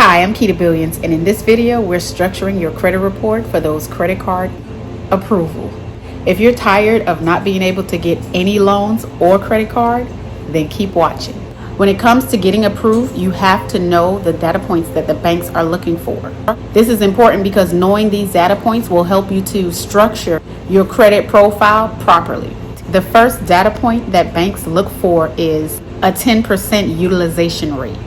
Hi, I'm Kita Billions, and in this video, we're structuring your credit report for those credit card approval. If you're tired of not being able to get any loans or credit card, then keep watching. When it comes to getting approved, you have to know the data points that the banks are looking for. This is important because knowing these data points will help you to structure your credit profile properly. The first data point that banks look for is a 10% utilization rate.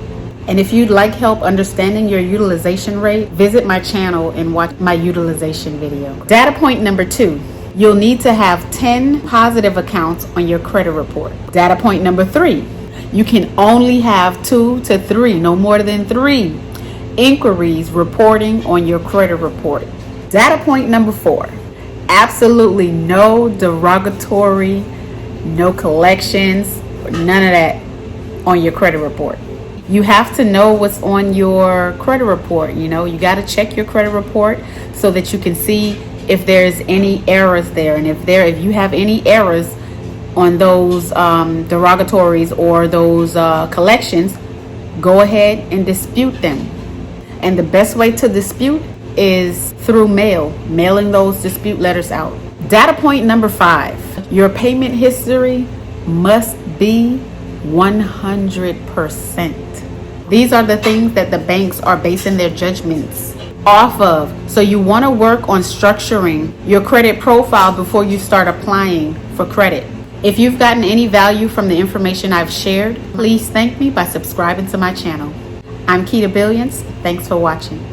And if you'd like help understanding your utilization rate, visit my channel and watch my utilization video. Data point number 2, you'll need to have 10 positive accounts on your credit report. Data point number 3, you can only have 2 to 3, no more than 3 inquiries reporting on your credit report. Data point number 4, absolutely no derogatory, no collections, none of that on your credit report. You have to know what's on your credit report. You got to check your credit report so that you can see if there's any errors there. And if you have any errors on those derogatories or those collections, go ahead and dispute them. And the best way to dispute is through mailing those dispute letters out. Data point number 5, your payment history must be 100%. These are the things that the banks are basing their judgments off of. So you want to work on structuring your credit profile before you start applying for credit. If you've gotten any value from the information I've shared, please thank me by subscribing to my channel. I'm Kita Billions. Thanks for watching.